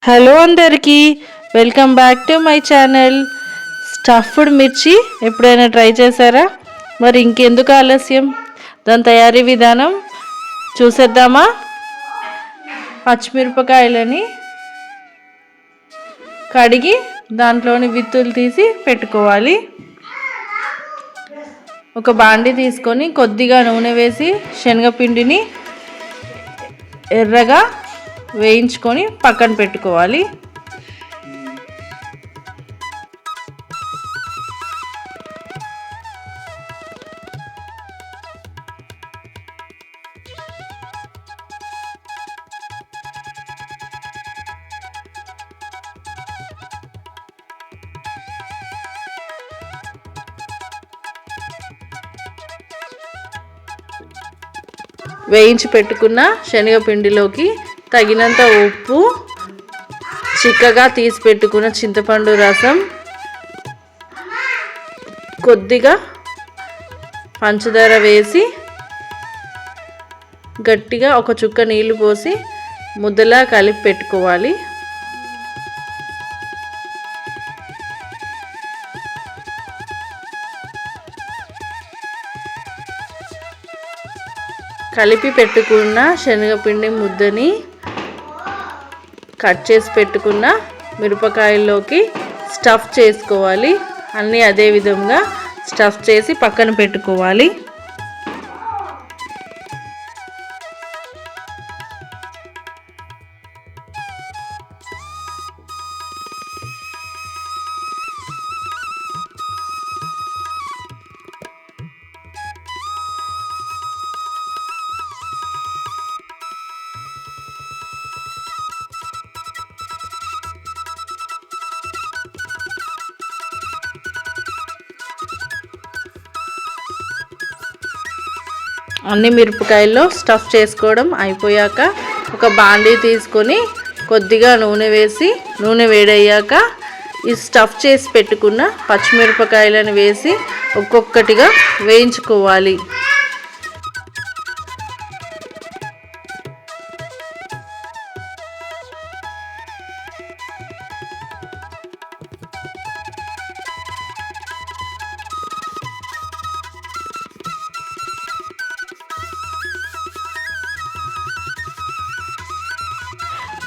Hello అందరికీ, welcome back to my channel. Stuffed మిర్చి ఎప్పుడైనా ట్రై చేశారా? మరి ఇంకెందుకు ఆలస్యం, దాని తయారీ విధానం చూసేద్దామా? పచ్చిమిరపకాయలని కడిగి దాంట్లోని విత్తులు తీసి పెట్టుకోవాలి. ఒక బాండి తీసుకొని కొద్దిగా నూనె వేసి శనగపిండిని ఎర్రగా వేయించుకొని పక్కన పెట్టుకోవాలి. వేయించి పెట్టుకున్న శనగపిండిలోకి తగినంత ఉప్పు, చిక్కగా తీసి పెట్టుకున్న చింతపండు రసం, కొద్దిగా పంచదార వేసి గట్టిగా ఒక చుక్క నీళ్లు పోసి ముద్దలా కలిపి పెట్టుకోవాలి. కలిపి పెట్టుకున్న శనగపిండి ముద్దని కట్ చేసి పెట్టుకున్న మిరపకాయల్లోకి స్టఫ్ చేసుకోవాలి. అన్నీ అదే విధంగా స్టఫ్ చేసి పక్కన పెట్టుకోవాలి. అన్ని మిరపకాయల్లో స్టఫ్ చేసుకోవడం అయిపోయాక ఒక బాండీ తీసుకొని కొద్దిగా నూనె వేసి, నూనె వేడయ్యాక ఈ స్టఫ్ చేసి పెట్టుకున్న పచ్చిమిరపకాయలను వేసి ఒక్కొక్కటిగా వేయించుకోవాలి.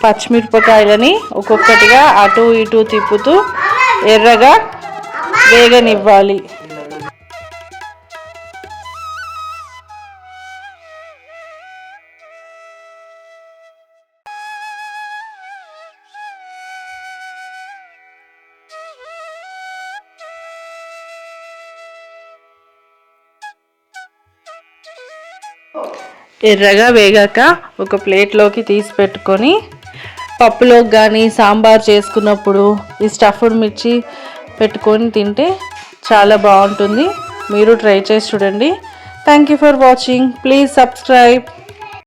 పచ్చిమిరపకాయలని ఒక్కొక్కటిగా అటు ఇటు తిప్పుతూ ఎర్రగా వేగనివ్వాలి. ఎర్రగా వేగాక ఒక ప్లేట్లోకి తీసి పెట్టుకొని పప్పులోకి కానీ సాంబార్ చేసుకున్నప్పుడు ఈ స్టఫ్డ్ మిర్చి పెట్టుకొని తింటే చాలా బాగుంటుంది. మీరు ట్రై చేసి చూడండి. Thank you for watching. Please subscribe.